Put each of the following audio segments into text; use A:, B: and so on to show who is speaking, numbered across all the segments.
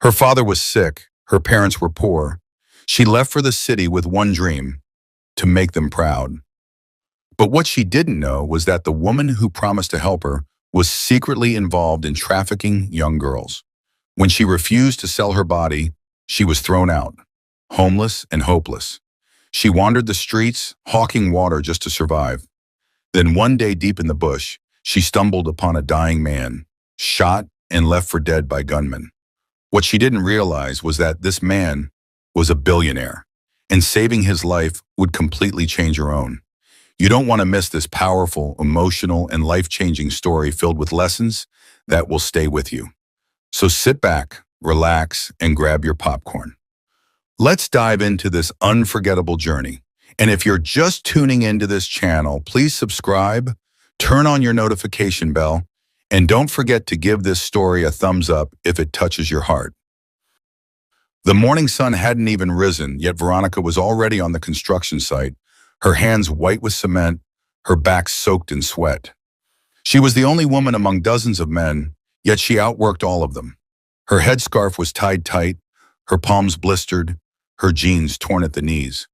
A: Her father was sick, her parents were poor. She left for the city with one dream, to make them proud. But what she didn't know was that the woman who promised to help her was secretly involved in trafficking young girls. When she refused to sell her body, she was thrown out, homeless and hopeless. She wandered the streets, hawking water just to survive. Then one day deep in the bush, she stumbled upon a dying man, shot and left for dead by gunmen. What she didn't realize was that this man was a billionaire, and saving his life would completely change her own. You don't want to miss this powerful, emotional, and life-changing story filled with lessons that will stay with you. So sit back, relax, and grab your popcorn. Let's dive into this unforgettable journey. And if you're just tuning into this channel, please subscribe, turn on your notification bell, and don't forget to give this story a thumbs up if it touches your heart. The morning sun hadn't even risen, yet Veronica was already on the construction site, her hands white with cement, her back soaked in sweat. She was the only woman among dozens of men, yet she outworked all of them. Her headscarf was tied tight, her palms blistered, her jeans torn at the knees.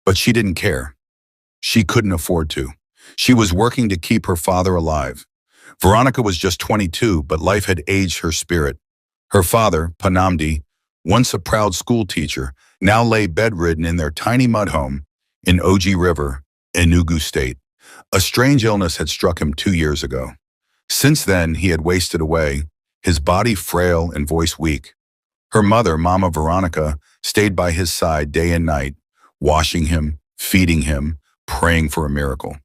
A: But she didn't care. She couldn't afford to. She was working to keep her father alive. Veronica was just 22, but life had aged her spirit. Her father, Panamdi, once a proud school teacher, now lay bedridden in their tiny mud home in Oji River, Enugu State. A strange illness had struck him 2 years ago. Since then, he had wasted away, his body frail and voice weak. Her mother, Mama Veronica, stayed by his side day and night, washing him, feeding him, praying for a miracle.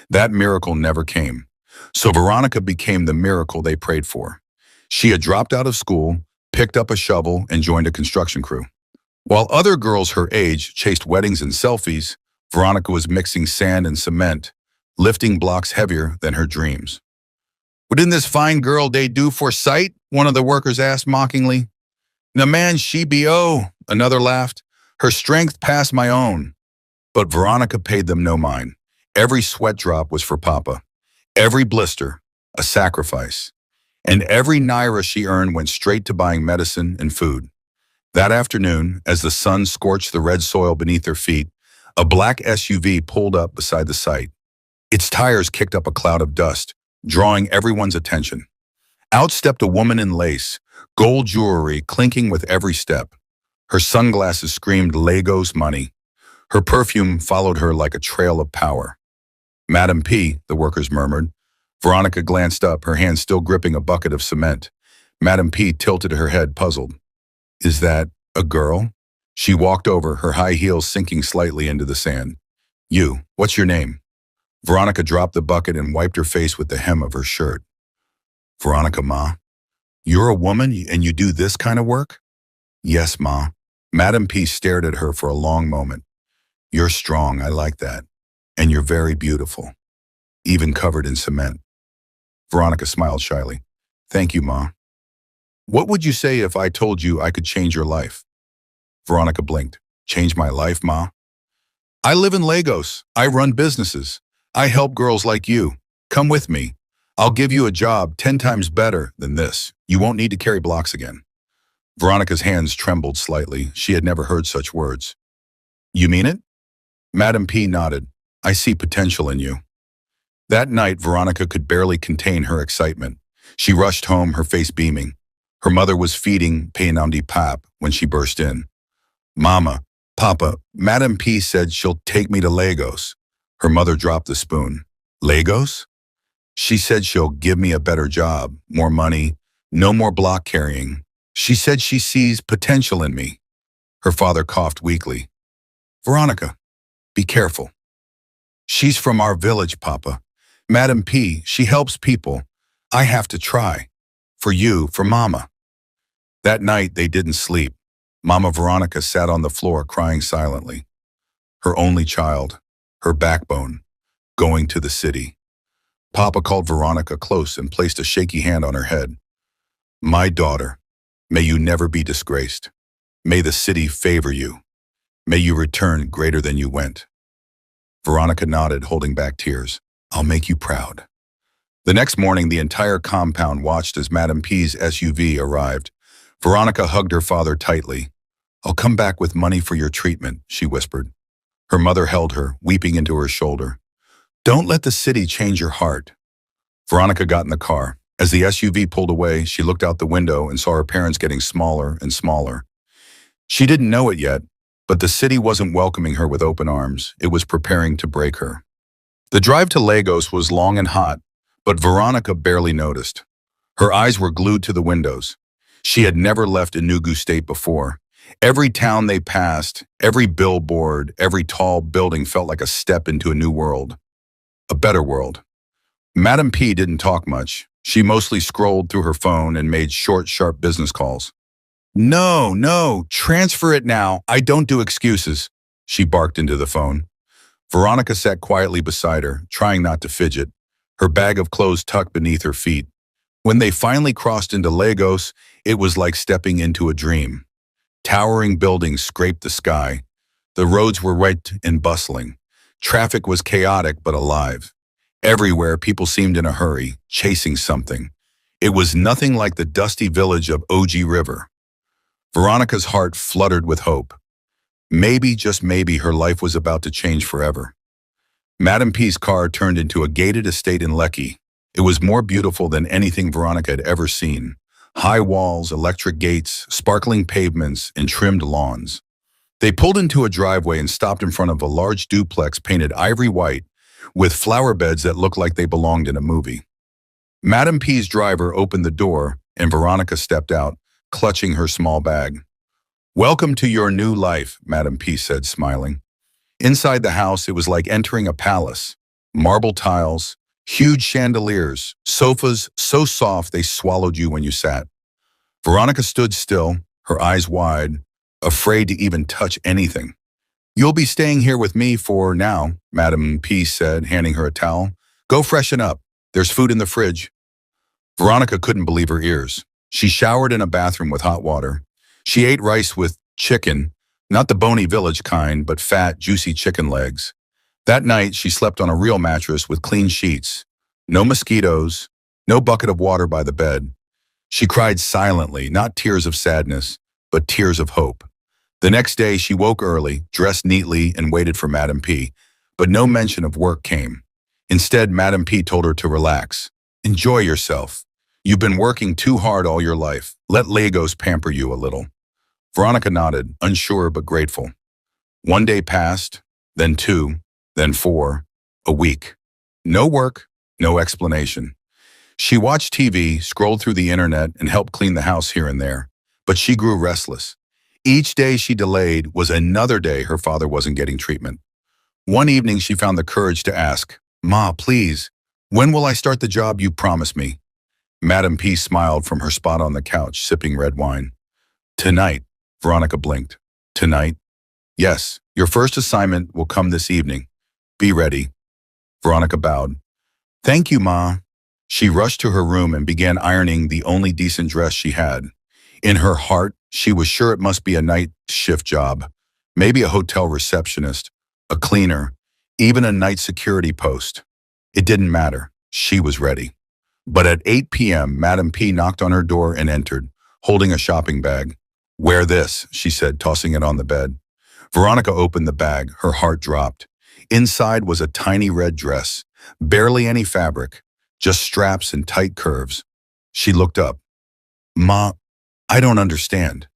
A: That miracle never came. So Veronica became the miracle they prayed for. She had dropped out of school, picked up a shovel, and joined a construction crew. While other girls her age chased weddings and selfies, Veronica was mixing sand and cement, lifting blocks heavier than her dreams. "Wouldn't this fine girl they do for sight?" one of the workers asked mockingly. "No man, she be oh," another laughed. "Her strength passed my own." But Veronica paid them no mind. Every sweat drop was for Papa. Every blister, a sacrifice. And every naira she earned went straight to buying medicine and food. That afternoon, as the sun scorched the red soil beneath her feet, a black SUV pulled up beside the site. Its tires kicked up a cloud of dust, drawing everyone's attention. Out stepped a woman in lace, gold jewelry clinking with every step. Her sunglasses screamed Lagos money. Her perfume followed her like a trail of power. "Madam P," the workers murmured. Veronica glanced up, her hand still gripping a bucket of cement. Madam P tilted her head, puzzled. "Is that a girl?" She walked over, her high heels sinking slightly into the sand. "You, what's your name?" Veronica dropped the bucket and wiped her face with the hem of her shirt. "Veronica, Ma. You're a woman and you do this kind of work?" "Yes, Ma." Madam P stared at her for a long moment. "You're strong, I like that. And you're very beautiful, even covered in cement." Veronica smiled shyly. "Thank you, Ma. What would you say if I told you I could change your life?" Veronica blinked. "Change my life, Ma?" "I live in Lagos. I run businesses. I help girls like you. Come with me. I'll give you a job 10 times better than this. You won't need to carry blocks again." Veronica's hands trembled slightly. She had never heard such words. "You mean it?" Madam P nodded. "I see potential in you." That night, Veronica could barely contain her excitement. She rushed home, her face beaming. Her mother was feeding Panamdi pap when she burst in. "Mama, Papa, Madam P said she'll take me to Lagos." Her mother dropped the spoon. "Lagos?" "She said she'll give me a better job, more money, no more block carrying. She said she sees potential in me." Her father coughed weakly. "Veronica, be careful. She's from our village, Papa. Madam P, she helps people. I have to try. For you, for Mama." That night, they didn't sleep. Mama Veronica sat on the floor crying silently. Her only child, her backbone, going to the city. Papa called Veronica close and placed a shaky hand on her head. "My daughter, may you never be disgraced. May the city favor you. May you return greater than you went." Veronica nodded, holding back tears. "I'll make you proud." The next morning, the entire compound watched as Madam P's SUV arrived. Veronica hugged her father tightly. I'll come back with money for your treatment, she whispered. Her mother held her, weeping into her shoulder. Don't let the city change your heart. Veronica got in the car. As the SUV pulled away, she looked out the window and saw her parents getting smaller and smaller. She didn't know it yet, but the city wasn't welcoming her with open arms. It was preparing to break her. The drive to Lagos was long and hot, but Veronica barely noticed. Her eyes were glued to the windows. She had never left Enugu State before. Every town they passed, every billboard, every tall building felt like a step into a new world. A better world. Madam P didn't talk much. She mostly scrolled through her phone and made short, sharp business calls. No, transfer it now. I don't do excuses, she barked into the phone. Veronica sat quietly beside her, trying not to fidget, her bag of clothes tucked beneath her feet. When they finally crossed into Lagos, it was like stepping into a dream. Towering buildings scraped the sky. The roads were wet and bustling. Traffic was chaotic but alive. Everywhere, people seemed in a hurry, chasing something. It was nothing like the dusty village of OG River. Veronica's heart fluttered with hope. Maybe, just maybe, her life was about to change forever. Madam P's car turned into a gated estate in Lekki. It was more beautiful than anything Veronica had ever seen. High walls, electric gates, sparkling pavements, and trimmed lawns. They pulled into a driveway and stopped in front of a large duplex painted ivory white with flower beds that looked like they belonged in a movie. Madam P's driver opened the door and Veronica stepped out, clutching her small bag. Welcome to your new life, Madam P said, smiling. Inside the house, it was like entering a palace. Marble tiles, huge chandeliers, sofas so soft they swallowed you when you sat. Veronica stood still, her eyes wide, afraid to even touch anything. You'll be staying here with me for now, Madam P said, handing her a towel. Go freshen up. There's food in the fridge. Veronica couldn't believe her ears. She showered in a bathroom with hot water. She ate rice with chicken, not the bony village kind, but fat, juicy chicken legs. That night, she slept on a real mattress with clean sheets. No mosquitoes, no bucket of water by the bed. She cried silently, not tears of sadness, but tears of hope. The next day, she woke early, dressed neatly, and waited for Madam P, but no mention of work came. Instead, Madam P told her to relax. Enjoy yourself. You've been working too hard all your life. Let Lagos pamper you a little. Veronica nodded, unsure but grateful. One day passed, then two, then four, a week. No work, no explanation. She watched TV, scrolled through the internet, and helped clean the house here and there. But she grew restless. Each day she delayed was another day her father wasn't getting treatment. One evening she found the courage to ask, Ma, please, when will I start the job you promised me? Madam P smiled from her spot on the couch, sipping red wine. Tonight, Veronica blinked. Tonight? Yes, your first assignment will come this evening. Be ready. Veronica bowed. Thank you, Ma. She rushed to her room and began ironing the only decent dress she had. In her heart, she was sure it must be a night shift job, maybe a hotel receptionist, a cleaner, even a night security post. It didn't matter. She was ready. But at 8 p.m., Madam P knocked on her door and entered, holding a shopping bag. Wear this, she said, tossing it on the bed. Veronica opened the bag, her heart dropped. Inside was a tiny red dress, barely any fabric, just straps and tight curves. She looked up. Ma, I don't understand.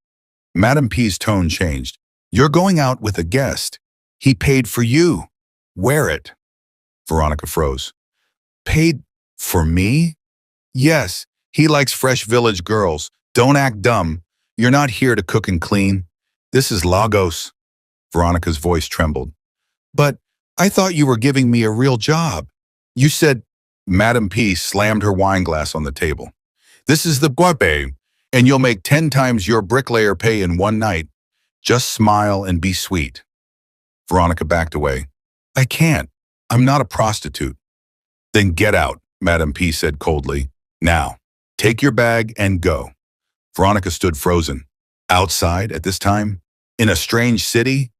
A: Madam P's tone changed. You're going out with a guest. He paid for you. Wear it. Veronica froze. Paid for me? Yes, he likes fresh village girls. Don't act dumb. You're not here to cook and clean. This is Lagos. Veronica's voice trembled. But I thought you were giving me a real job. You said, Madam P slammed her wine glass on the table. This is the guape, and you'll make 10 times your bricklayer pay in one night. Just smile and be sweet. Veronica backed away. I can't. I'm not a prostitute. Then get out, Madam P said coldly. Now, take your bag and go. Veronica stood frozen. Outside at this time? In a strange city?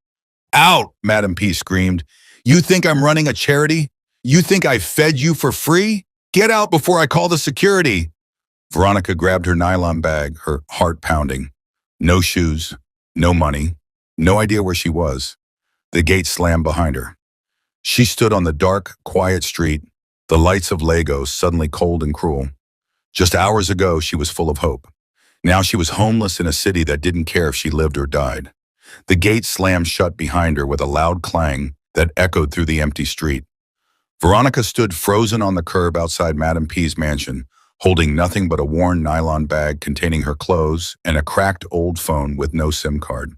A: Out, Madam P screamed. You think I'm running a charity? You think I fed you for free? Get out before I call the security. Veronica grabbed her nylon bag, her heart pounding. No shoes, no money, no idea where she was. The gate slammed behind her. She stood on the dark, quiet street, the lights of Lagos suddenly cold and cruel. Just hours ago, she was full of hope. Now she was homeless in a city that didn't care if she lived or died. The gate slammed shut behind her with a loud clang that echoed through the empty street. Veronica stood frozen on the curb outside Madame P's mansion, holding nothing but a worn nylon bag containing her clothes and a cracked old phone with no SIM card.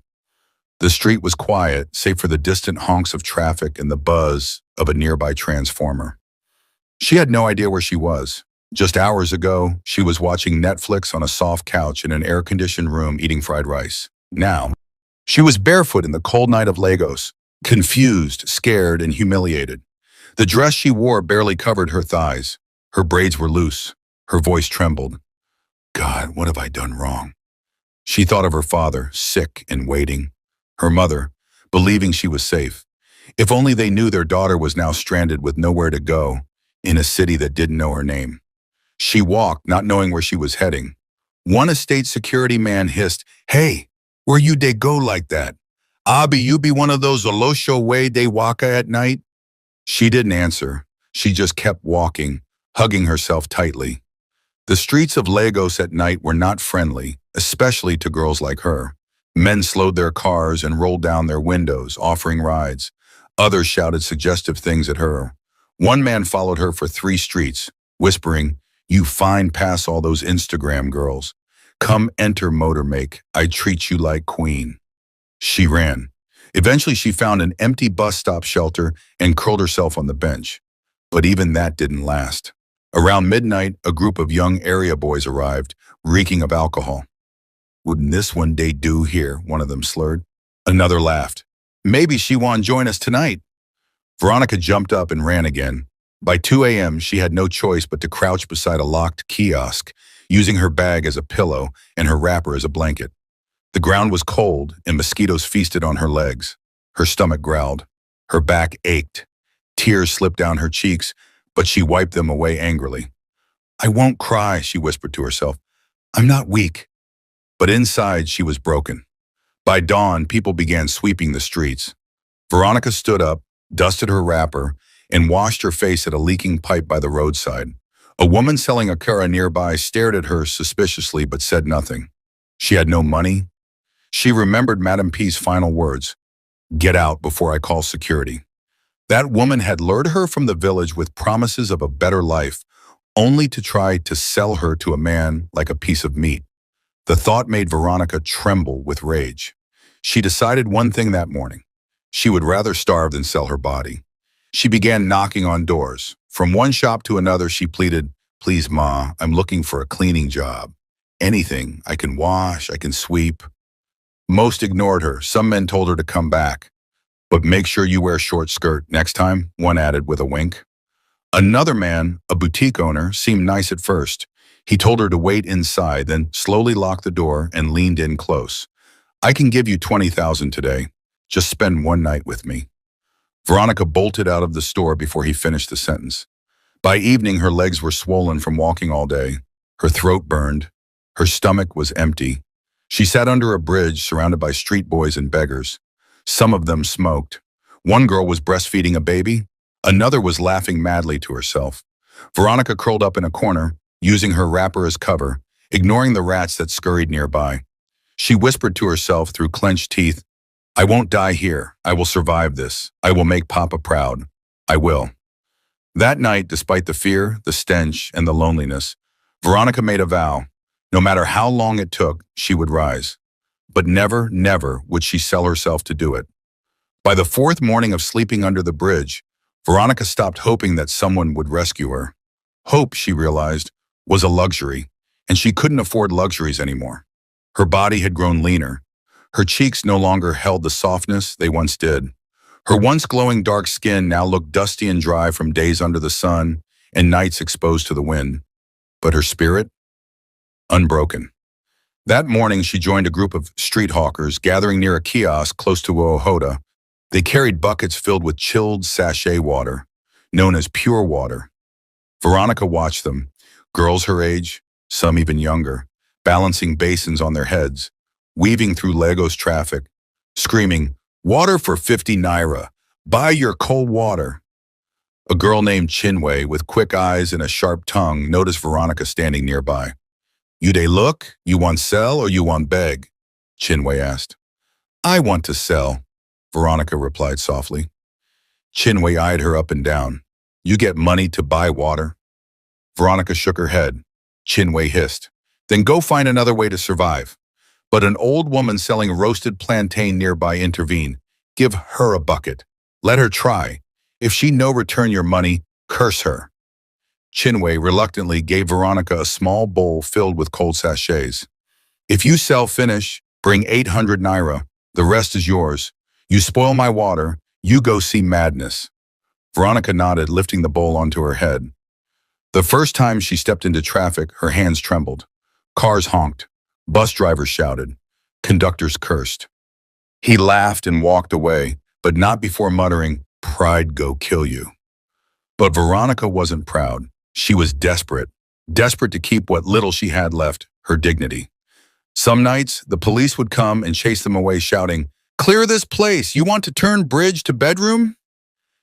A: The street was quiet, save for the distant honks of traffic and the buzz of a nearby transformer. She had no idea where she was. Just hours ago, she was watching Netflix on a soft couch in an air-conditioned room eating fried rice. Now, she was barefoot in the cold night of Lagos, confused, scared, and humiliated. The dress she wore barely covered her thighs. Her braids were loose. Her voice trembled. God, what have I done wrong? She thought of her father, sick and waiting. Her mother, believing she was safe. If only they knew their daughter was now stranded with nowhere to go, in a city that didn't know her name. She walked, not knowing where she was heading. One estate security man hissed, "Hey, where you dey go like that? Abi, you be one of those Olosho way they waka at night?" She didn't answer. She just kept walking, hugging herself tightly. The streets of Lagos at night were not friendly, especially to girls like her. Men slowed their cars and rolled down their windows, offering rides. Others shouted suggestive things at her. One man followed her for 3 streets, whispering, "You fine pass all those Instagram girls. Come enter Motormake, I treat you like queen." She ran. Eventually she found an empty bus stop shelter and curled herself on the bench. But even that didn't last. Around midnight, a group of young area boys arrived, reeking of alcohol. "Wouldn't this one day do here?" one of them slurred. Another laughed. "Maybe she won't join us tonight." Veronica jumped up and ran again. By 2 a.m., she had no choice but to crouch beside a locked kiosk, using her bag as a pillow and her wrapper as a blanket. The ground was cold and mosquitoes feasted on her legs. Her stomach growled. Her back ached. Tears slipped down her cheeks, but she wiped them away angrily. "I won't cry," she whispered to herself. "I'm not weak." But inside, she was broken. By dawn, people began sweeping the streets. Veronica stood up, dusted her wrapper, and washed her face at a leaking pipe by the roadside. A woman selling a curra nearby stared at her suspiciously but said nothing. She had no money. She remembered Madame P's final words, "Get out before I call security." That woman had lured her from the village with promises of a better life, only to try to sell her to a man like a piece of meat. The thought made Veronica tremble with rage. She decided one thing that morning. She would rather starve than sell her body. She began knocking on doors. From one shop to another, she pleaded, "Please, Ma, I'm looking for a cleaning job. Anything. I can wash, I can sweep." Most ignored her. Some men told her to come back. "But make sure you wear a short skirt next time," one added with a wink. Another man, a boutique owner, seemed nice at first. He told her to wait inside, then slowly locked the door and leaned in close. "I can give you 20,000 today. Just spend one night with me." Veronica bolted out of the store before he finished the sentence. By evening, her legs were swollen from walking all day. Her throat burned. Her stomach was empty. She sat under a bridge surrounded by street boys and beggars. Some of them smoked. One girl was breastfeeding a baby. Another was laughing madly to herself. Veronica curled up in a corner, using her wrapper as cover, ignoring the rats that scurried nearby. She whispered to herself through clenched teeth, "I won't die here. I will survive this. I will make Papa proud. I will." That night, despite the fear, the stench, and the loneliness, Veronica made a vow. No matter how long it took, she would rise. But never, never would she sell herself to do it. By the 4th morning of sleeping under the bridge, Veronica stopped hoping that someone would rescue her. Hope, she realized, was a luxury, and she couldn't afford luxuries anymore. Her body had grown leaner. Her cheeks no longer held the softness they once did. Her once glowing dark skin now looked dusty and dry from days under the sun and nights exposed to the wind. But her spirit? Unbroken. That morning, she joined a group of street hawkers gathering near a kiosk close to Wohoda. They carried buckets filled with chilled sachet water, known as pure water. Veronica watched them, girls her age, some even younger, balancing basins on their heads, weaving through Lagos traffic, screaming, "Water for 50 naira! Buy your cold water!" A girl named Chinwe with quick eyes and a sharp tongue noticed Veronica standing nearby. "You dey look? You want sell or you want beg?" Chinwe asked. "I want to sell," Veronica replied softly. Chinwe eyed her up and down. "You get money to buy water?" Veronica shook her head. Chinwe hissed. "Then go find another way to survive." But an old woman selling roasted plantain nearby intervened. "Give her a bucket. Let her try. If she no return your money, curse her." Chinwe reluctantly gave Veronica a small bowl filled with cold sachets. "If you sell finish, bring 800 naira. The rest is yours. You spoil my water, you go see madness." Veronica nodded, lifting the bowl onto her head. The first time she stepped into traffic, her hands trembled. Cars honked. Bus drivers shouted. Conductors cursed. He laughed and walked away, but not before muttering, "Pride go kill you." But Veronica wasn't proud. She was desperate. Desperate to keep what little she had left, her dignity. Some nights, the police would come and chase them away shouting, "Clear this place! You want to turn bridge to bedroom?"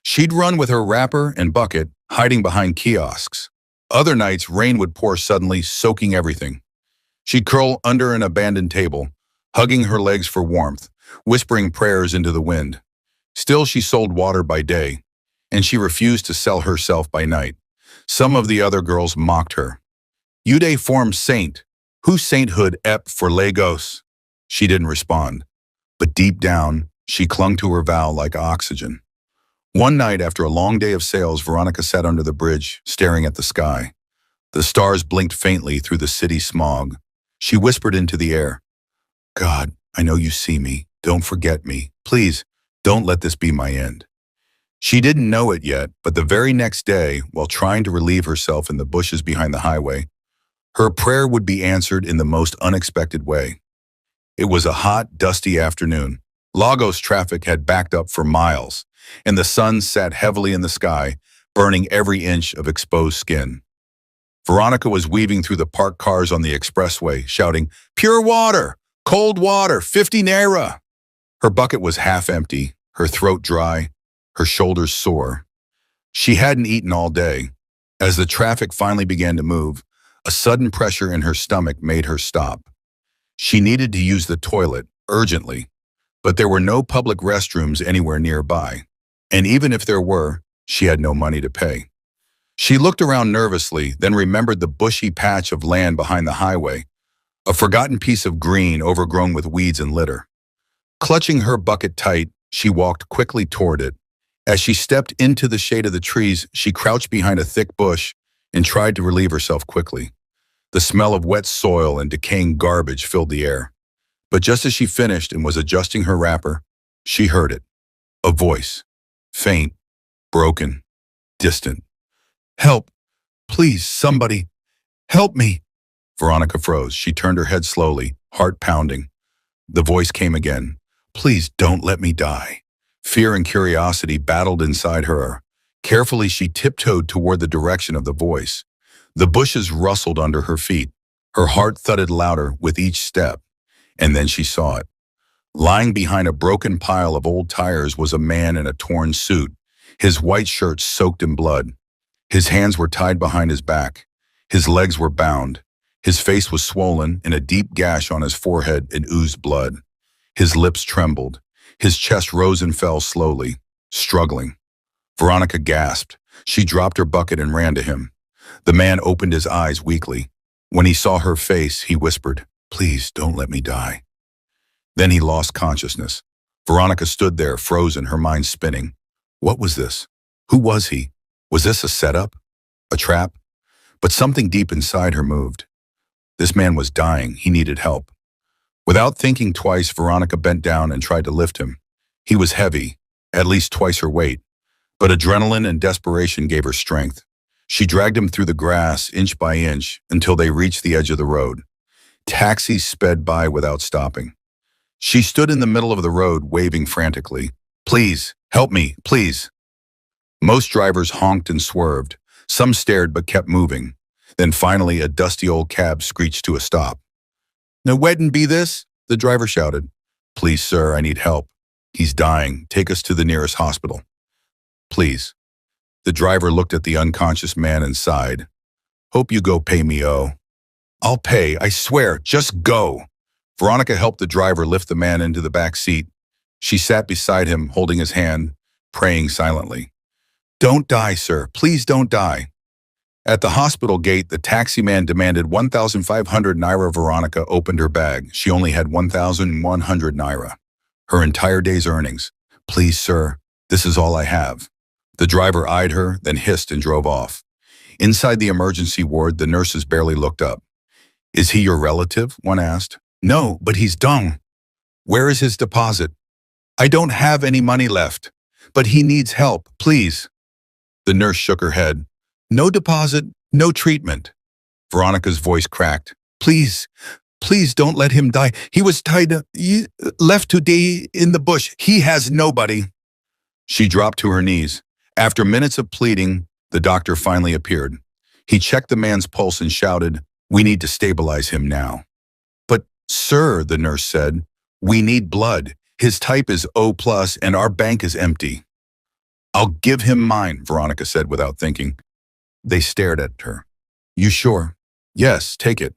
A: She'd run with her wrapper and bucket, hiding behind kiosks. Other nights, rain would pour suddenly, soaking everything. She'd curl under an abandoned table, hugging her legs for warmth, whispering prayers into the wind. Still, she sold water by day, and she refused to sell herself by night. Some of the other girls mocked her. "Ude form saint. Who sainthood ep for Lagos?" She didn't respond, but deep down, she clung to her vow like oxygen. One night after a long day of sales, Veronica sat under the bridge, staring at the sky. The stars blinked faintly through the city smog. She whispered into the air, "God, I know you see me. Don't forget me. Please, don't let this be my end." She didn't know it yet, but the very next day, while trying to relieve herself in the bushes behind the highway, her prayer would be answered in the most unexpected way. It was a hot, dusty afternoon. Lagos traffic had backed up for miles, and the sun sat heavily in the sky, burning every inch of exposed skin. Veronica was weaving through the parked cars on the expressway, shouting, "Pure water! Cold water! 50 naira!" Her bucket was half empty, her throat dry, her shoulders sore. She hadn't eaten all day. As the traffic finally began to move, a sudden pressure in her stomach made her stop. She needed to use the toilet, urgently, but there were no public restrooms anywhere nearby. And even if there were, she had no money to pay. She looked around nervously, then remembered the bushy patch of land behind the highway, a forgotten piece of green overgrown with weeds and litter. Clutching her bucket tight, she walked quickly toward it. As she stepped into the shade of the trees, she crouched behind a thick bush and tried to relieve herself quickly. The smell of wet soil and decaying garbage filled the air. But just as she finished and was adjusting her wrapper, she heard it. A voice. Faint, broken, distant. "Help! Please, somebody! Help me!" Veronica froze. She turned her head slowly, heart pounding. The voice came again. "Please don't let me die." Fear and curiosity battled inside her. Carefully, she tiptoed toward the direction of the voice. The bushes rustled under her feet. Her heart thudded louder with each step. And then she saw it. Lying behind a broken pile of old tires was a man in a torn suit, his white shirt soaked in blood. His hands were tied behind his back. His legs were bound. His face was swollen, and a deep gash on his forehead it oozed blood. His lips trembled. His chest rose and fell slowly, struggling. Veronica gasped. She dropped her bucket and ran to him. The man opened his eyes weakly. When he saw her face, he whispered, "Please don't let me die." Then he lost consciousness. Veronica stood there, frozen, her mind spinning. What was this? Who was he? Was this a setup? A trap? But something deep inside her moved. This man was dying. He needed help. Without thinking twice, Veronica bent down and tried to lift him. He was heavy, at least twice her weight. But adrenaline and desperation gave her strength. She dragged him through the grass, inch by inch, until they reached the edge of the road. Taxis sped by without stopping. She stood in the middle of the road, waving frantically. "Please, help me, please." Most drivers honked and swerved. Some stared but kept moving. Then finally, a dusty old cab screeched to a stop. "No, wouldn't be this," the driver shouted. "Please, sir, I need help. He's dying. Take us to the nearest hospital. Please." The driver looked at the unconscious man and sighed. "Hope you go pay me, oh." "I'll pay, I swear, just go." Veronica helped the driver lift the man into the back seat. She sat beside him, holding his hand, praying silently. "Don't die, sir. Please don't die." At the hospital gate, the taxi man demanded 1,500 naira. Veronica opened her bag. She only had 1,100 naira. Her entire day's earnings. "Please, sir, this is all I have." The driver eyed her, then hissed and drove off. Inside the emergency ward, the nurses barely looked up. "Is he your relative?" one asked. "No, but he's done." "Where is his deposit?" "I don't have any money left, but he needs help, please." The nurse shook her head. "No deposit, no treatment." Veronica's voice cracked. "Please, please don't let him die. He was left today in the bush. He has nobody." She dropped to her knees. After minutes of pleading, the doctor finally appeared. He checked the man's pulse and shouted, "We need to stabilize him now." "But, sir," the nurse said, "we need blood. His type is O+, and our bank is empty." "I'll give him mine," Veronica said without thinking. They stared at her. "You sure?" "Yes, take it."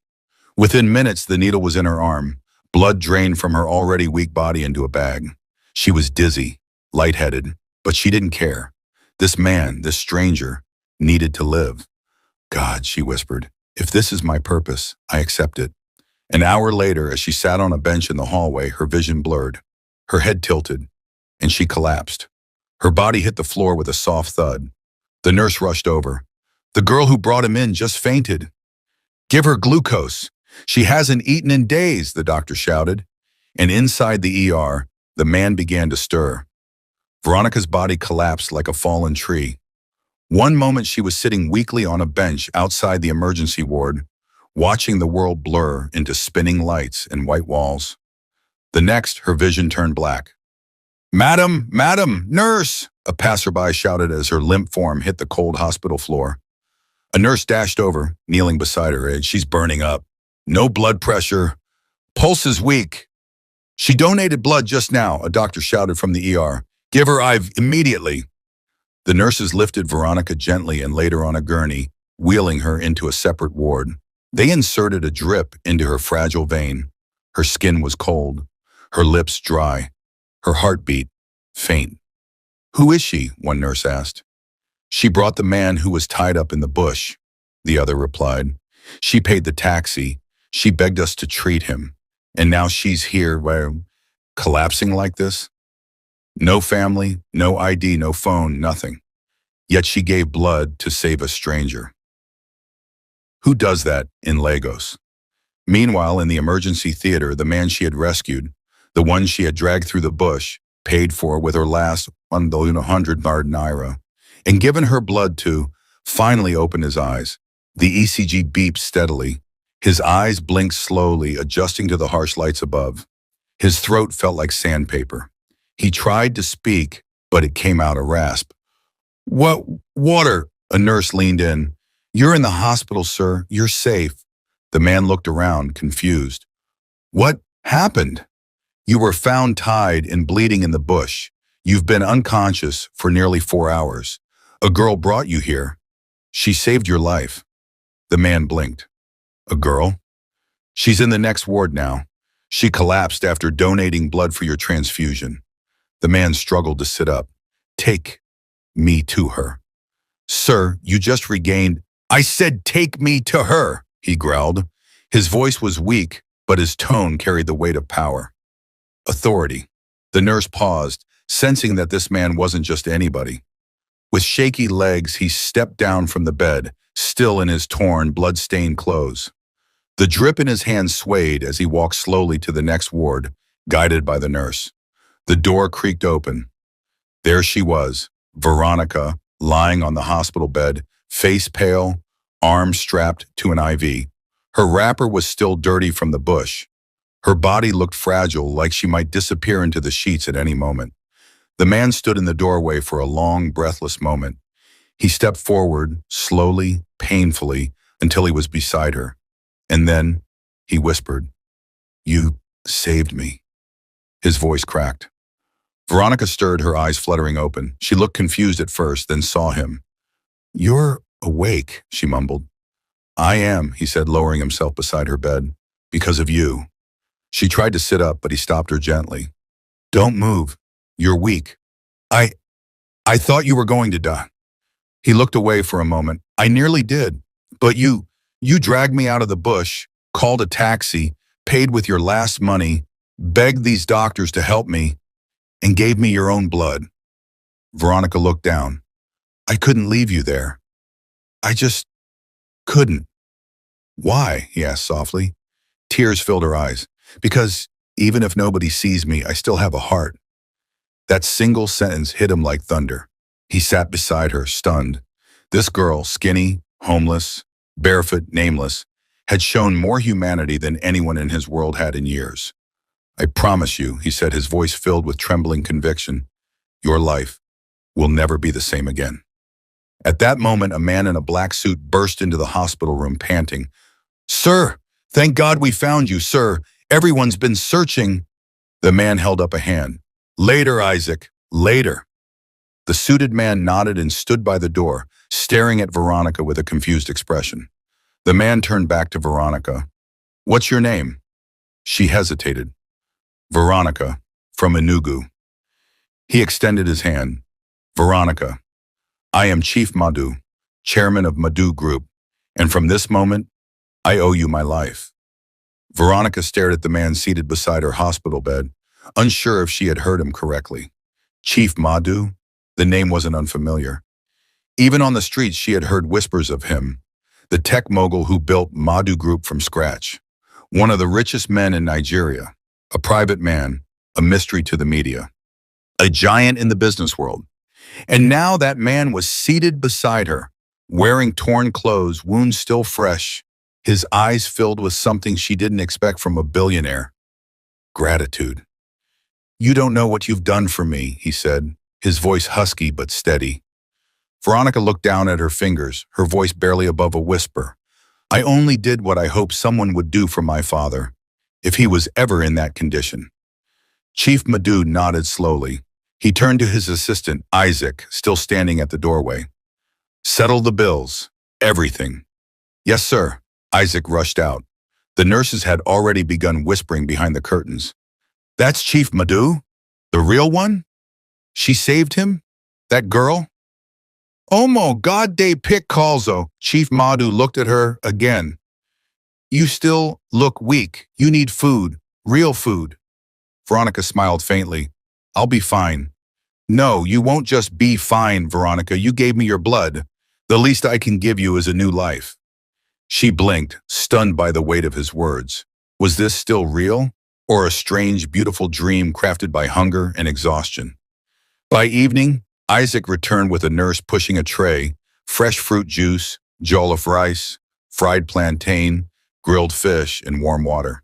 A: Within minutes, the needle was in her arm. Blood drained from her already weak body into a bag. She was dizzy, lightheaded, but she didn't care. This man, this stranger, needed to live. "God," she whispered, "if this is my purpose, I accept it." An hour later, as she sat on a bench in the hallway, her vision blurred. Her head tilted, and she collapsed. Her body hit the floor with a soft thud. The nurse rushed over. "The girl who brought him in just fainted." "Give her glucose. She hasn't eaten in days," the doctor shouted. And inside the ER, the man began to stir. Veronica's body collapsed like a fallen tree. One moment she was sitting weakly on a bench outside the emergency ward, watching the world blur into spinning lights and white walls. The next, her vision turned black. "Madam, madam, nurse!" a passerby shouted as her limp form hit the cold hospital floor. A nurse dashed over, kneeling beside her. "She's burning up. No blood pressure. Pulse is weak." "She donated blood just now," a doctor shouted from the ER. "Give her IV immediately." The nurses lifted Veronica gently and laid her on a gurney, wheeling her into a separate ward. They inserted a drip into her fragile vein. Her skin was cold, her lips dry, her heartbeat faint. "Who is she?" one nurse asked. "She brought the man who was tied up in the bush," the other replied. "She paid the taxi. She begged us to treat him. And now she's here, collapsing like this? No family, no ID, no phone, nothing. Yet she gave blood to save a stranger." Who does that in Lagos? Meanwhile, in the emergency theater, the man she had rescued, the one she had dragged through the bush, paid for with her last 100 naira, and given her blood to, finally opened his eyes. The ECG beeped steadily. His eyes blinked slowly, adjusting to the harsh lights above. His throat felt like sandpaper. He tried to speak, but it came out a rasp. "What? Water?" A nurse leaned in. "You're in the hospital, sir. You're safe." The man looked around, confused. "What happened?" "You were found tied and bleeding in the bush. You've been unconscious for nearly 4 hours. A girl brought you here. She saved your life." The man blinked. "A girl?" "She's in the next ward now. She collapsed after donating blood for your transfusion." The man struggled to sit up. "Take me to her." "Sir, you just regained—" "I said take me to her," he growled. His voice was weak, but his tone carried the weight of power. Authority. The nurse paused, sensing that this man wasn't just anybody. With shaky legs, he stepped down from the bed, still in his torn, blood-stained clothes. The drip in his hand swayed as he walked slowly to the next ward, guided by the nurse. The door creaked open. There she was, Veronica, lying on the hospital bed, face pale, arms strapped to an IV. Her wrapper was still dirty from the bush. Her body looked fragile, like she might disappear into the sheets at any moment. The man stood in the doorway for a long, breathless moment. He stepped forward, slowly, painfully, until he was beside her. And then he whispered, "You saved me." His voice cracked. Veronica stirred, her eyes fluttering open. She looked confused at first, then saw him. "You're awake," she mumbled. "I am," he said, lowering himself beside her bed. "Because of you." She tried to sit up, but he stopped her gently. "Don't move. You're weak. I I thought you were going to die." He looked away for a moment. "I nearly did. But you dragged me out of the bush, called a taxi, paid with your last money, begged these doctors to help me, and gave me your own blood." Veronica looked down. "I couldn't leave you there. I just couldn't." "Why?" he asked softly. Tears filled her eyes. "Because even if nobody sees me, I still have a heart." That single sentence hit him like thunder. He sat beside her, stunned. This girl, skinny, homeless, barefoot, nameless, had shown more humanity than anyone in his world had in years. "I promise you," he said, his voice filled with trembling conviction, "your life will never be the same again." At that moment, a man in a black suit burst into the hospital room, panting. "Sir, thank God we found you, sir. Everyone's been searching." The man held up a hand. "Later, Isaac, later." The suited man nodded and stood by the door, staring at Veronica with a confused expression. The man turned back to Veronica. "What's your name?" She hesitated. "Veronica, from Enugu." He extended his hand. "Veronica, I am Chief Madhu, chairman of Madhu Group, and from this moment, I owe you my life." Veronica stared at the man seated beside her hospital bed, unsure if she had heard him correctly. Chief Madhu? The name wasn't unfamiliar. Even on the streets, she had heard whispers of him, the tech mogul who built Madhu Group from scratch. One of the richest men in Nigeria, a private man, a mystery to the media, a giant in the business world. And now that man was seated beside her, wearing torn clothes, wounds still fresh, his eyes filled with something she didn't expect from a billionaire: gratitude. "You don't know what you've done for me," he said, his voice husky but steady. Veronica looked down at her fingers, her voice barely above a whisper. "I only did what I hoped someone would do for my father, if he was ever in that condition." Chief Madhu nodded slowly. He turned to his assistant, Isaac, still standing at the doorway. "Settle the bills. Everything." "Yes, sir." Isaac rushed out. The nurses had already begun whispering behind the curtains. "That's Chief Madhu? The real one? She saved him? That girl?" "Omo God de pick calzo." Chief Madhu looked at her again. "You still look weak. You need food. Real food." Veronica smiled faintly. "I'll be fine." "No, you won't just be fine, Veronica. You gave me your blood. The least I can give you is a new life." She blinked, stunned by the weight of his words. Was this still real, or a strange, beautiful dream crafted by hunger and exhaustion? By evening, Isaac returned with a nurse pushing a tray: fresh fruit juice, jollof rice, fried plantain, grilled fish, and warm water.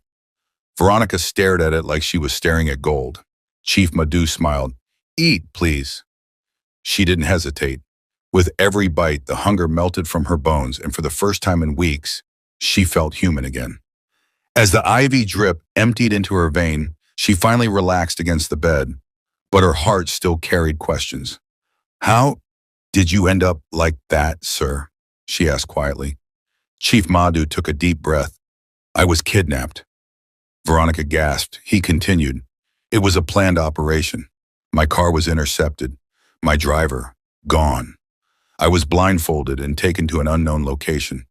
A: Veronica stared at it like she was staring at gold. Chief Madhu smiled. "Eat, please." She didn't hesitate. With every bite, the hunger melted from her bones, and for the first time in weeks, she felt human again. As the IV drip emptied into her vein, she finally relaxed against the bed, but her heart still carried questions. "How did you end up like that, sir?" she asked quietly. Chief Madhu took a deep breath. "I was kidnapped." Veronica gasped. He continued. "It was a planned operation. My car was intercepted. My driver, gone. I was blindfolded and taken to an unknown location.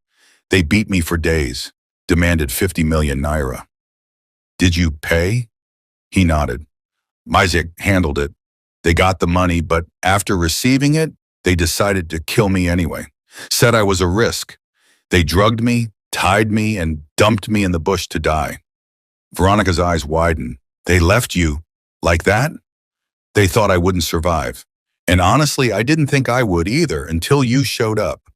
A: They beat me for days, demanded 50 million naira. "Did you pay?" He nodded. "Isaac handled it. They got the money, but after receiving it, they decided to kill me anyway. Said I was a risk. They drugged me, tied me, and dumped me in the bush to die." Veronica's eyes widened. "They left you like that?" "They thought I wouldn't survive. And honestly, I didn't think I would either until you showed up."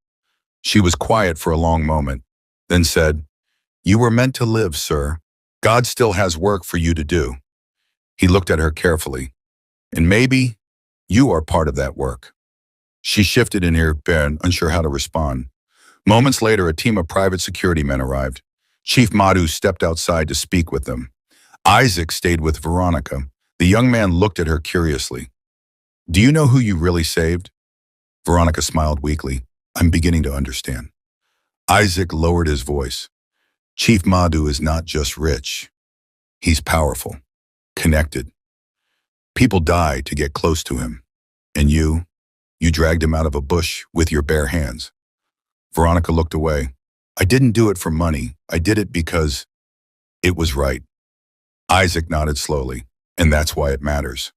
A: She was quiet for a long moment, then said, "You were meant to live, sir. God still has work for you to do." He looked at her carefully. "And maybe you are part of that work." She shifted in her bed, unsure how to respond. Moments later, a team of private security men arrived. Chief Madhu stepped outside to speak with them. Isaac stayed with Veronica. The young man looked at her curiously. Do you know who you really saved? Veronica smiled weakly. I'm beginning to understand. Isaac lowered his voice. Chief Madhu is not just rich. He's powerful, connected. People die to get close to him. And you dragged him out of a bush with your bare hands. Veronica looked away. I didn't do it for money. I did it because it was right. Isaac nodded slowly, and that's why it matters.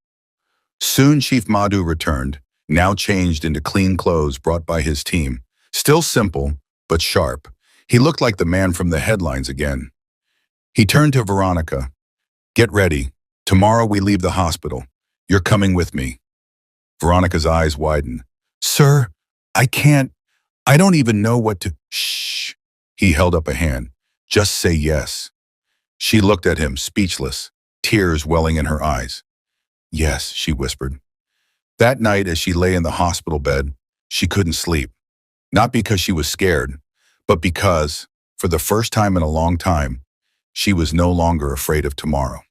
A: Soon Chief Madhu returned, now changed into clean clothes brought by his team. Still simple, but sharp. He looked like the man from the headlines again. He turned to Veronica. Get ready. Tomorrow we leave the hospital. You're coming with me. Veronica's eyes widened. Sir, I can't. I don't even know what to. Shh. He held up a hand. Just say yes. She looked at him, speechless, tears welling in her eyes. Yes, she whispered. That night, as she lay in the hospital bed, she couldn't sleep. Not because she was scared, but because, for the first time in a long time, she was no longer afraid of tomorrow.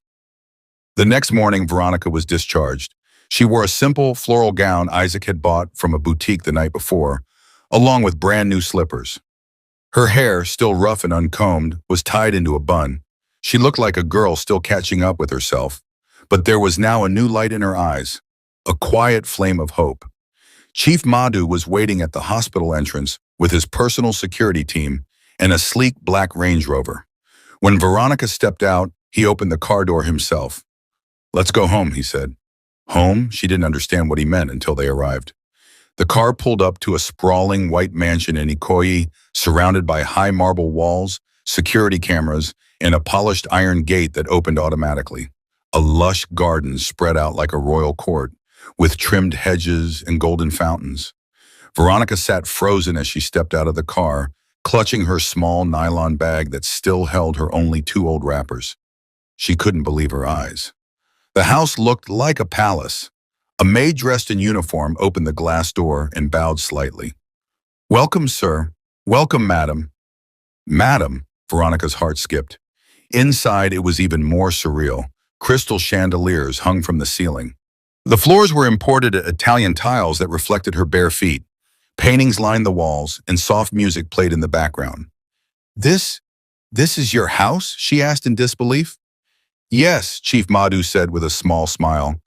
A: The next morning, Veronica was discharged. She wore a simple floral gown Isaac had bought from a boutique the night before, along with brand new slippers. Her hair, still rough and uncombed, was tied into a bun. She looked like a girl still catching up with herself, but there was now a new light in her eyes, a quiet flame of hope. Chief Madhu was waiting at the hospital entrance with his personal security team and a sleek black Range Rover. When Veronica stepped out, he opened the car door himself. Let's go home, he said. Home? She didn't understand what he meant until they arrived. The car pulled up to a sprawling white mansion in Ikoyi, surrounded by high marble walls, security cameras, and a polished iron gate that opened automatically. A lush garden spread out like a royal court, with trimmed hedges and golden fountains. Veronica sat frozen as she stepped out of the car, clutching her small nylon bag that still held her only 2 old wrappers. She couldn't believe her eyes. The house looked like a palace. A maid dressed in uniform opened the glass door and bowed slightly. Welcome, sir. Welcome, madam. Madam, Veronica's heart skipped. Inside, it was even more surreal. Crystal chandeliers hung from the ceiling. The floors were imported Italian tiles that reflected her bare feet. Paintings lined the walls, and soft music played in the background. This is your house? She asked in disbelief. Yes, Chief Madhu said with a small smile.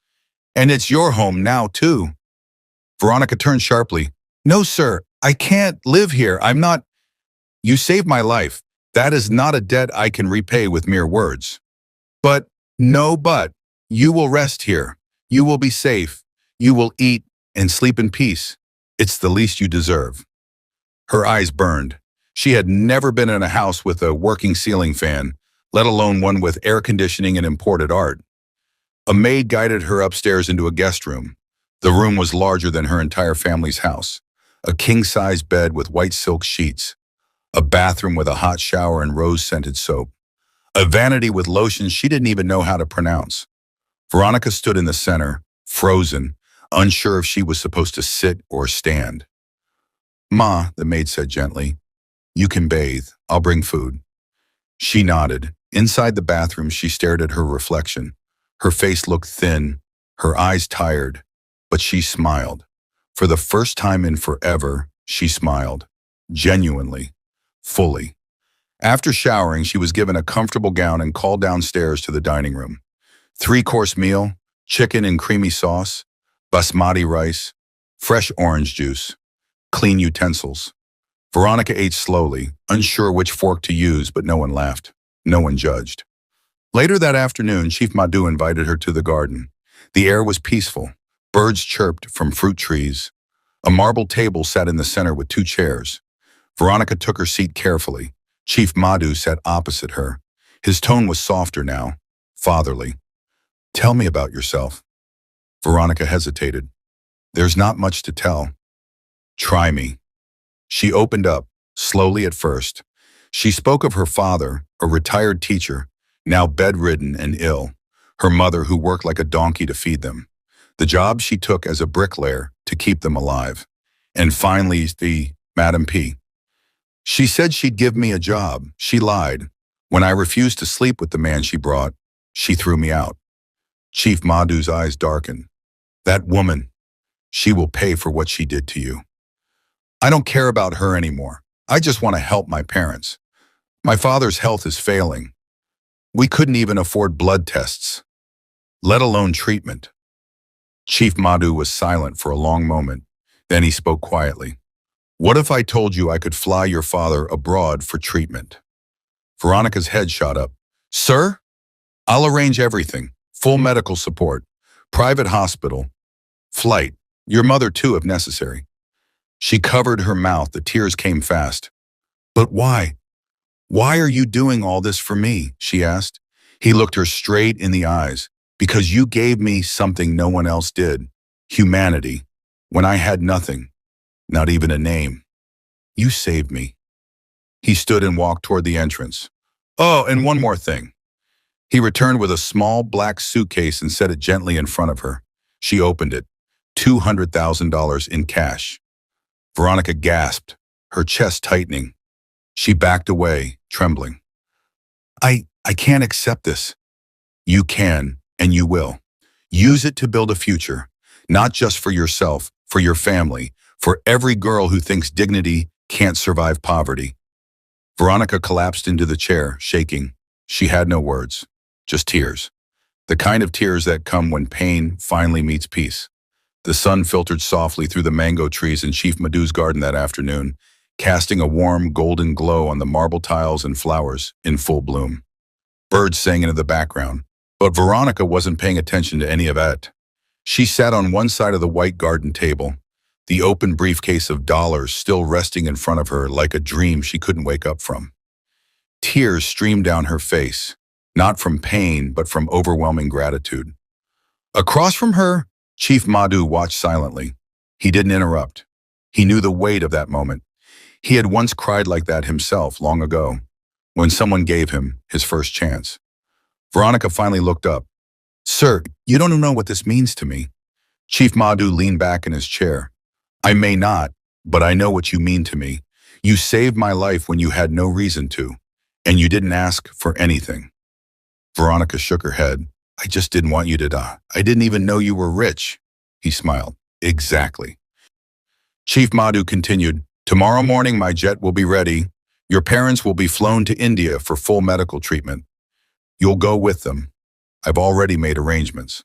A: And it's your home now, too. Veronica turned sharply. No, sir, I can't live here. I'm not. You saved my life. That is not a debt I can repay with mere words. But, you will rest here. You will be safe. You will eat and sleep in peace. It's the least you deserve. Her eyes burned. She had never been in a house with a working ceiling fan, let alone one with air conditioning and imported art. A maid guided her upstairs into a guest room. The room was larger than her entire family's house. A king-size bed with white silk sheets. A bathroom with a hot shower and rose-scented soap. A vanity with lotions she didn't even know how to pronounce. Veronica stood in the center, frozen, unsure if she was supposed to sit or stand. Ma, the maid said gently, you can bathe. I'll bring food. She nodded. Inside the bathroom, she stared at her reflection. Her face looked thin, her eyes tired, but she smiled. For the first time in forever, she smiled. Genuinely. Fully. After showering, she was given a comfortable gown and called downstairs to the dining room. 3-course meal, chicken and creamy sauce, basmati rice, fresh orange juice, clean utensils. Veronica ate slowly, unsure which fork to use, but no one laughed. No one judged. Later that afternoon, Chief Madhu invited her to the garden. The air was peaceful. Birds chirped from fruit trees. A marble table sat in the center with 2 chairs. Veronica took her seat carefully. Chief Madhu sat opposite her. His tone was softer now, fatherly. Tell me about yourself. Veronica hesitated. There's not much to tell. Try me. She opened up, slowly at first. She spoke of her father, a retired teacher, now bedridden and ill, her mother who worked like a donkey to feed them, the job she took as a bricklayer to keep them alive, and finally the Madam P. She said she'd give me a job. She lied. When I refused to sleep with the man she brought, she threw me out. Chief Madhu's eyes darkened. That woman, she will pay for what she did to you. I don't care about her anymore. I just want to help my parents. My father's health is failing. We couldn't even afford blood tests, let alone treatment. Chief Madhu was silent for a long moment. Then he spoke quietly. What if I told you I could fly your father abroad for treatment? Veronica's head shot up. Sir, I'll arrange everything. Full medical support, private hospital, flight, your mother too if necessary. She covered her mouth. The tears came fast. But why? Why are you doing all this for me? She asked. He looked her straight in the eyes. Because you gave me something no one else did. Humanity. When I had nothing. Not even a name. You saved me. He stood and walked toward the entrance. Oh, and one more thing. He returned with a small black suitcase and set it gently in front of her. She opened it. $200,000 in cash. Veronica gasped, her chest tightening. She backed away, trembling. I can't accept this. You can, and you will. Use it to build a future, not just for yourself, for your family, for every girl who thinks dignity can't survive poverty. Veronica collapsed into the chair, shaking. She had no words, just tears. The kind of tears that come when pain finally meets peace. The sun filtered softly through the mango trees in Chief Madhu's garden that afternoon, casting a warm golden glow on the marble tiles and flowers in full bloom. Birds sang into the background, but Veronica wasn't paying attention to any of that. She sat on one side of the white garden table, the open briefcase of dollars still resting in front of her like a dream she couldn't wake up from. Tears streamed down her face, not from pain, but from overwhelming gratitude. Across from her, Chief Madhu watched silently. He didn't interrupt. He knew the weight of that moment. He had once cried like that himself long ago, when someone gave him his first chance. Veronica finally looked up. Sir, you don't know what this means to me. Chief Madhu leaned back in his chair. I may not, but I know what you mean to me. You saved my life when you had no reason to, and you didn't ask for anything. Veronica shook her head. I just didn't want you to die. I didn't even know you were rich. He smiled. Exactly. Chief Madhu continued, tomorrow morning my jet will be ready. Your parents will be flown to India for full medical treatment. You'll go with them. I've already made arrangements.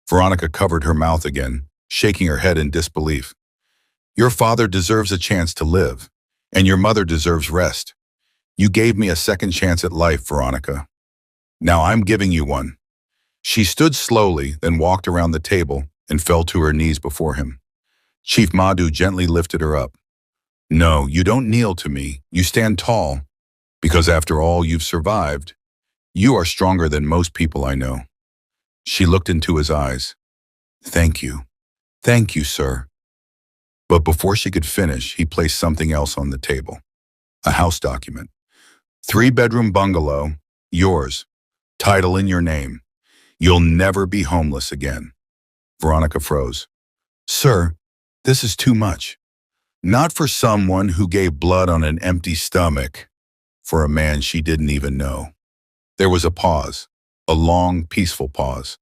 A: Veronica covered her mouth again, shaking her head in disbelief. Your father deserves a chance to live, and your mother deserves rest. You gave me a second chance at life, Veronica. Now I'm giving you one. She stood slowly, then walked around the table and fell to her knees before him. Chief Madhu gently lifted her up. No, you don't kneel to me. You stand tall, because after all you've survived, you are stronger than most people I know. She looked into his eyes. Thank you. Thank you, sir. But before she could finish, he placed something else on the table. A house document. 3-bedroom bungalow, yours. Title in your name. You'll never be homeless again. Veronica froze. Sir, this is too much. Not for someone who gave blood on an empty stomach. For a man she didn't even know. There was a pause. A long, peaceful pause.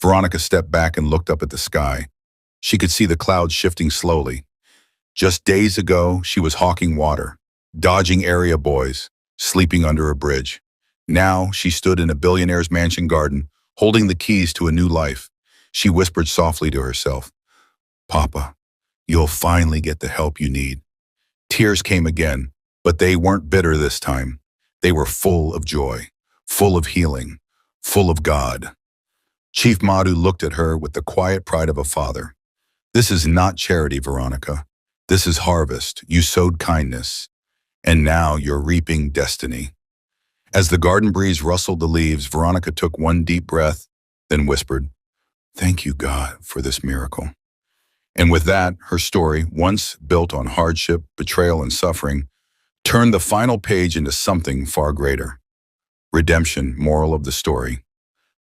A: Veronica stepped back and looked up at the sky. She could see the clouds shifting slowly. Just days ago, she was hawking water, dodging area boys, sleeping under a bridge. Now, she stood in a billionaire's mansion garden, holding the keys to a new life. She whispered softly to herself, Papa, you'll finally get the help you need. Tears came again, but they weren't bitter this time. They were full of joy, full of healing, full of God. Chief Madhu looked at her with the quiet pride of a father. This is not charity, Veronica. This is harvest. You sowed kindness, and now you're reaping destiny. As the garden breeze rustled the leaves, Veronica took one deep breath, then whispered, Thank you, God, for this miracle. And with that, her story, once built on hardship, betrayal, and suffering, turned the final page into something far greater. Redemption, moral of the story.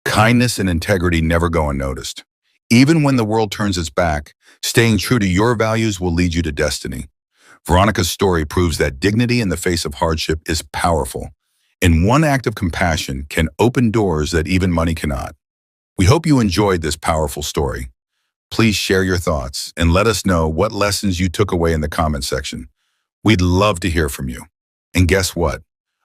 A: Kindness and integrity never go unnoticed. Even when the world turns its back, staying true to your values will lead you to destiny. Veronica's story proves that dignity in the face of hardship is powerful, and one act of compassion can open doors that even money cannot. We hope you enjoyed this powerful story. Please share your thoughts and let us know what lessons you took away in the comment section. We'd love to hear from you. And guess what?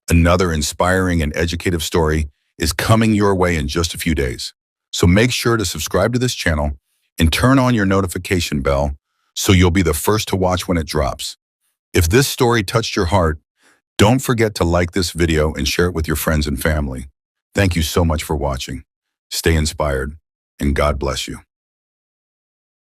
A: Another inspiring and educative story is coming your way in just a few days. So make sure to subscribe to this channel and turn on your notification bell so you'll be the first to watch when it drops. If this story touched your heart, don't forget to like this video and share it with your friends and family. Thank you so much for watching. Stay inspired, and God bless you.